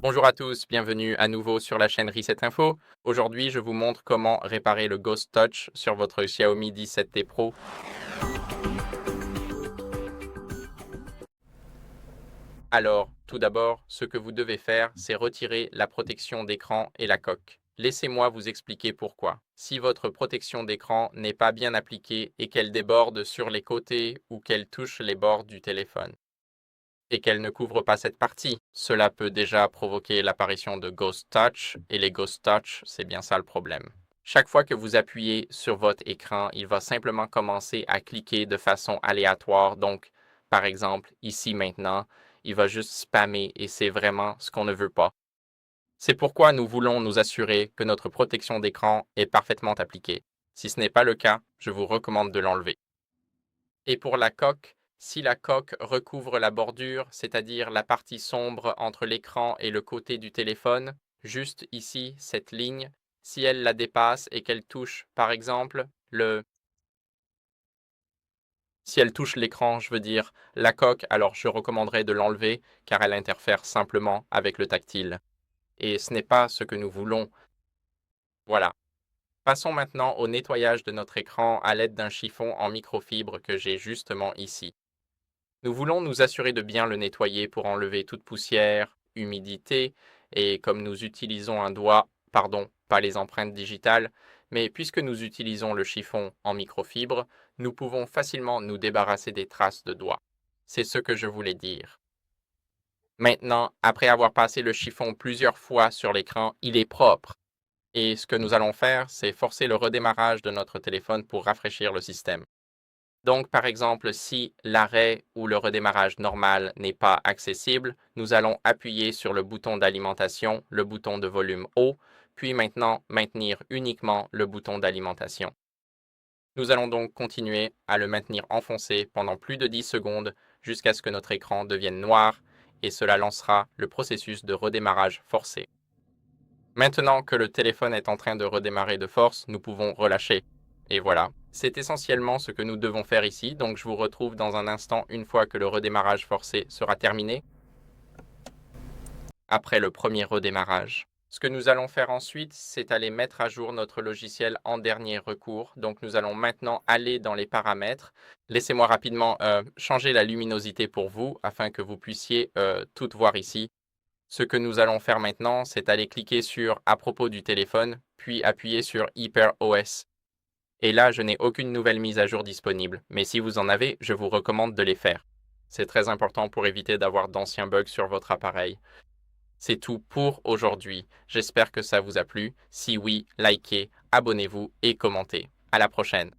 Bonjour à tous, bienvenue à nouveau sur la chaîne Reset Info. Aujourd'hui, je vous montre comment réparer le Ghost Touch sur votre Xiaomi 17T Pro. Alors, tout d'abord, ce que vous devez faire, c'est retirer la protection d'écran et la coque. Laissez-moi vous expliquer pourquoi. Si votre protection d'écran n'est pas bien appliquée et qu'elle déborde sur les côtés ou qu'elle touche les bords du téléphone, et qu'elle ne couvre pas cette partie, cela peut déjà provoquer l'apparition de Ghost Touch, et les Ghost Touch, c'est bien ça le problème. Chaque fois que vous appuyez sur votre écran, il va simplement commencer à cliquer de façon aléatoire. Donc, par exemple, ici maintenant, il va juste spammer et c'est vraiment ce qu'on ne veut pas. C'est pourquoi nous voulons nous assurer que notre protection d'écran est parfaitement appliquée. Si ce n'est pas le cas, je vous recommande de l'enlever. Et pour la coque, si la coque recouvre la bordure, c'est-à-dire la partie sombre entre l'écran et le côté du téléphone, juste ici, cette ligne, si elle la dépasse et qu'elle touche, par exemple, si elle touche l'écran, je veux dire la coque, alors je recommanderais de l'enlever car elle interfère simplement avec le tactile. Et ce n'est pas ce que nous voulons. Voilà. Passons maintenant au nettoyage de notre écran à l'aide d'un chiffon en microfibre que j'ai justement ici. Nous voulons nous assurer de bien le nettoyer pour enlever toute poussière, humidité, et comme nous utilisons un doigt, pardon, pas les empreintes digitales, mais puisque nous utilisons le chiffon en microfibre, nous pouvons facilement nous débarrasser des traces de doigts. C'est ce que je voulais dire. Maintenant, après avoir passé le chiffon plusieurs fois sur l'écran, il est propre. Et ce que nous allons faire, c'est forcer le redémarrage de notre téléphone pour rafraîchir le système. Donc, par exemple, si l'arrêt ou le redémarrage normal n'est pas accessible, nous allons appuyer sur le bouton d'alimentation, le bouton de volume haut, puis maintenant maintenir uniquement le bouton d'alimentation. Nous allons donc continuer à le maintenir enfoncé pendant plus de 10 secondes jusqu'à ce que notre écran devienne noir et cela lancera le processus de redémarrage forcé. Maintenant que le téléphone est en train de redémarrer de force, nous pouvons relâcher. Et voilà, c'est essentiellement ce que nous devons faire ici, donc je vous retrouve dans un instant une fois que le redémarrage forcé sera terminé, après le premier redémarrage. Ce que nous allons faire ensuite, c'est aller mettre à jour notre logiciel en dernier recours. Donc nous allons maintenant aller dans les paramètres. Laissez-moi rapidement changer la luminosité pour vous afin que vous puissiez tout voir ici. Ce que nous allons faire maintenant, c'est aller cliquer sur à propos du téléphone, puis appuyer sur HyperOS. Et là, je n'ai aucune nouvelle mise à jour disponible, mais si vous en avez, je vous recommande de les faire. C'est très important pour éviter d'avoir d'anciens bugs sur votre appareil. C'est tout pour aujourd'hui. J'espère que ça vous a plu. Si oui, likez, abonnez-vous et commentez. À la prochaine.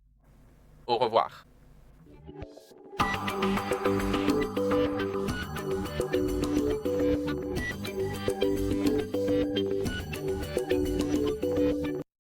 Au revoir.